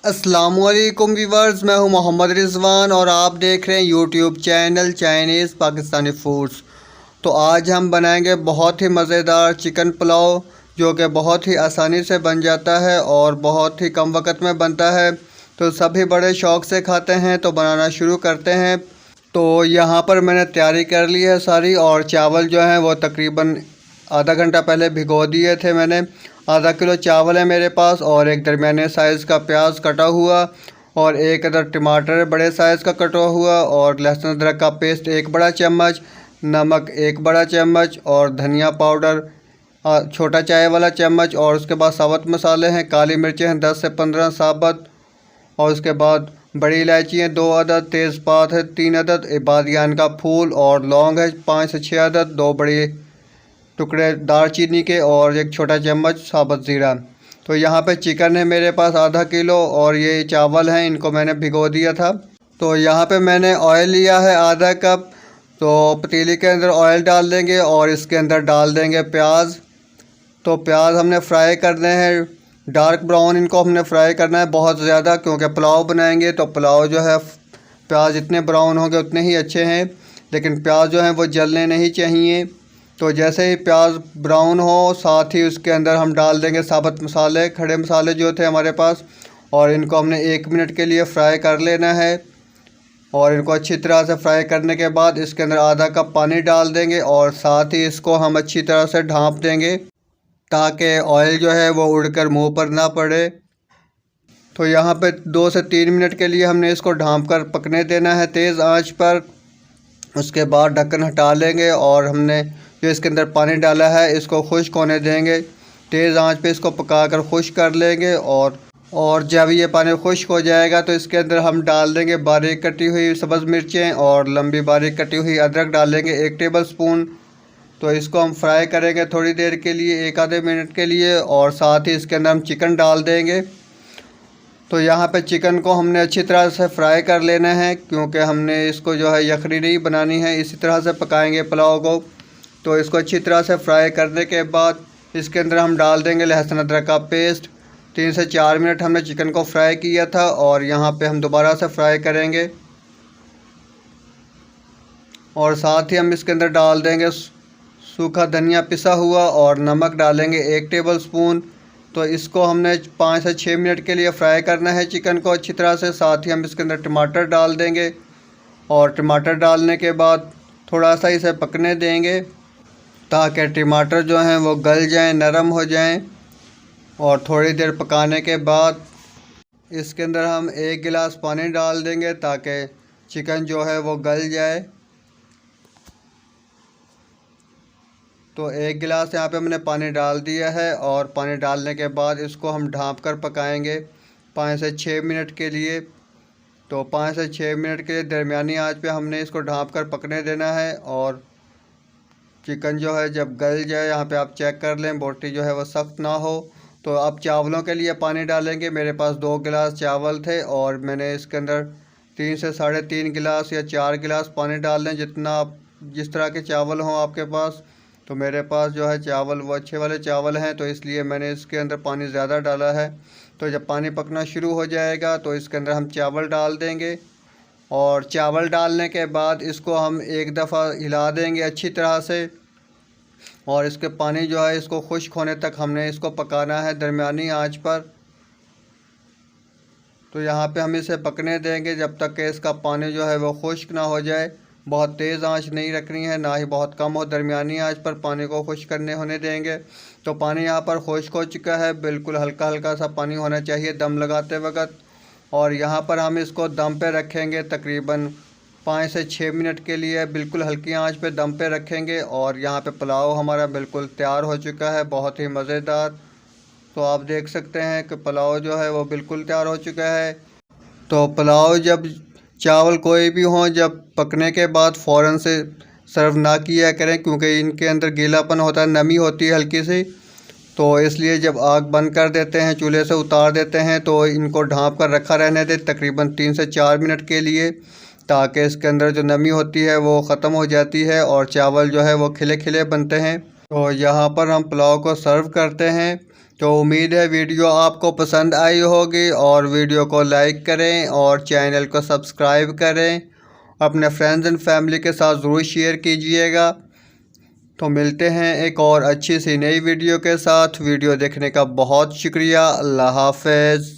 अस्सलामुअलैकुम व्यूवर्स, मैं हूं मोहम्मद रिजवान और आप देख रहे हैं YouTube channel Chinese Pakistani foods. तो आज हम बनाएंगे बहुत ही मज़ेदार चिकन पुलाव, जो कि बहुत ही आसानी से बन जाता है और बहुत ही कम वक्त में बनता है। तो सभी बड़े शौक़ से खाते हैं। तो बनाना शुरू करते हैं। तो यहाँ पर मैंने तैयारी कर ली है सारी, और चावल जो हैं वो तकरीबन आधा घंटा पहले भिगो दिए थे मैंने। आधा किलो चावल है मेरे पास, और एक दरमियाने साइज़ का प्याज कटा हुआ, और एक अदर टमाटर बड़े साइज़ का कटा हुआ, और लहसुन अदरक का पेस्ट एक बड़ा चम्मच, नमक एक बड़ा चम्मच, और धनिया पाउडर छोटा चाय वाला चम्मच। और उसके बाद साबुत मसाले हैं, काली मिर्चें हैं 10 से 15 साबुत, और उसके बाद बड़ी इलायची हैं 2 अदद, तेज़पात है 3 अदद, बादियान का फूल और लौंग है 5 से 6 अदद, 2 बड़े टुकड़े दालचीनी के, और एक छोटा चम्मच साबुत ज़ीरा। तो यहाँ पे चिकन है मेरे पास आधा किलो, और ये चावल हैं, इनको मैंने भिगो दिया था। तो यहाँ पे मैंने ऑयल लिया है आधा कप। तो पतीली के अंदर ऑयल डाल देंगे और इसके अंदर डाल देंगे प्याज। तो प्याज हमने फ्राई करने हैं डार्क ब्राउन, इनको हमने फ्राई करना है बहुत ज़्यादा, क्योंकि पुलाव बनाएंगे तो पुलाव जो है प्याज इतने ब्राउन होंगे उतने ही अच्छे हैं, लेकिन प्याज जो हैं वो जलने नहीं चाहिए। तो जैसे ही प्याज ब्राउन हो, साथ ही उसके अंदर हम डाल देंगे साबुत मसाले, खड़े मसाले जो थे हमारे पास, और इनको हमने 1 मिनट के लिए फ्राई कर लेना है। और इनको अच्छी तरह से फ्राई करने के बाद इसके अंदर आधा कप पानी डाल देंगे, और साथ ही इसको हम अच्छी तरह से ढाँप देंगे, ताकि ऑयल जो है वो उड़कर मुंह पर ना पड़े। तो यहाँ पे 2 से 3 मिनट के लिए हमने इसको ढाँप कर पकने देना है तेज़ आंच पर। उसके बाद ढक्कन हटा लेंगे, और हमने जो इसके अंदर पानी डाला है इसको खुश्क होने देंगे। तेज़ आंच पे इसको पकाकर खुश्क कर लेंगे, और जब ये पानी खुश्क हो जाएगा तो इसके अंदर हम डाल देंगे बारीक कटी हुई सब्ज़ मिर्चें, और लंबी बारीक कटी हुई अदरक डालेंगे 1 टेबल स्पून। तो इसको हम फ्राई करेंगे थोड़ी देर के लिए, 1 आधे मिनट के लिए, और साथ ही इसके अंदर हम चिकन डाल देंगे। तो यहाँ पे चिकन को हमने अच्छी तरह से फ्राई कर लेना है, क्योंकि हमने इसको जो है यखनी नहीं बनानी है, इसी तरह से पकाएंगे पुलाव को। तो इसको अच्छी तरह से फ्राई करने के बाद इसके अंदर हम डाल देंगे लहसुन अदरक का पेस्ट। 3 से 4 मिनट हमने चिकन को फ्राई किया था, और यहाँ पे हम दोबारा से फ्राई करेंगे। और साथ ही हम इसके अंदर डाल देंगे सूखा धनिया पिसा हुआ, और नमक डालेंगे 1 टेबल स्पून। तो इसको हमने 5 से 6 मिनट के लिए फ्राई करना है चिकन को अच्छी तरह से। साथ ही हम इसके अंदर टमाटर डाल देंगे, और टमाटर डालने के बाद थोड़ा सा इसे पकने देंगे, ताकि टमाटर जो हैं वो गल जाएं, नरम हो जाएं। और थोड़ी देर पकाने के बाद इसके अंदर हम 1 गिलास पानी डाल देंगे, ताकि चिकन जो है वो गल जाए। तो 1 गिलास यहाँ पे हमने पानी डाल दिया है, और पानी डालने के बाद इसको हम ढाँप कर पकाएंगे 5 से 6 मिनट के लिए। तो 5 से 6 मिनट के लिए दरमियानी आंच पे हमने इसको ढाँप कर पकने देना है। और चिकन जो है जब गल जाए, यहाँ पे आप चेक कर लें बोटी जो है वो सख्त ना हो। तो अब चावलों के लिए पानी डालेंगे। मेरे पास 2 गिलास चावल थे, और मैंने इसके अंदर 3 से 3.5 गिलास या 4 गिलास पानी डाल दें, जिस तरह के चावल हों आपके पास। तो मेरे पास जो है चावल वो अच्छे वाले चावल हैं, तो इसलिए मैंने इसके अंदर पानी ज़्यादा डाला है। तो जब पानी पकना शुरू हो जाएगा तो इसके अंदर हम चावल डाल देंगे, और चावल डालने के बाद इसको हम एक दफ़ा हिला देंगे अच्छी तरह से। और इसके पानी जो है इसको खुश्क होने तक हमने इसको पकाना है दरमियानी आंच पर। तो यहाँ पे हम इसे पकने देंगे जब तक कि इसका पानी जो है वो खुश्क ना हो जाए। बहुत तेज़ आंच नहीं रखनी है, ना ही बहुत कम हो, दरमियानी आंच पर पानी को खुश्क करने होने देंगे। तो पानी यहाँ पर खुश्क हो चुका है, बिल्कुल हल्का हल्का सा पानी होना चाहिए दम लगाते वक्त। और यहाँ पर हम इसको दम पे रखेंगे तकरीबन 5 से 6 मिनट के लिए, बिल्कुल हल्की आंच पे दम पे रखेंगे। और यहाँ पे पुलाव हमारा बिल्कुल तैयार हो चुका है, बहुत ही मज़ेदार। तो आप देख सकते हैं कि पुलाव जो है वो बिल्कुल तैयार हो चुका है। तो पुलाव जब चावल कोई भी हों, जब पकने के बाद फ़ौरन से सर्व ना किया करें, क्योंकि इनके अंदर गीलापन होता है, नमी होती है हल्की सी। तो इसलिए जब आग बंद कर देते हैं, चूल्हे से उतार देते हैं, तो इनको ढाँप कर रखा रहने दें तकरीबन 3 से 4 मिनट के लिए, ताकि इसके अंदर जो नमी होती है वो ख़त्म हो जाती है, और चावल जो है वो खिले खिले बनते हैं। तो यहाँ पर हम पुलाव को सर्व करते हैं। तो उम्मीद है वीडियो आपको पसंद आई होगी और वीडियो को लाइक करें और चैनल को सब्सक्राइब करें। अपने फ्रेंड्स एंड फैमिली के साथ ज़रूर शेयर कीजिएगा। तो मिलते हैं एक और अच्छी सी नई वीडियो के साथ। वीडियो देखने का बहुत शुक्रिया। अल्लाह हाफ़िज़।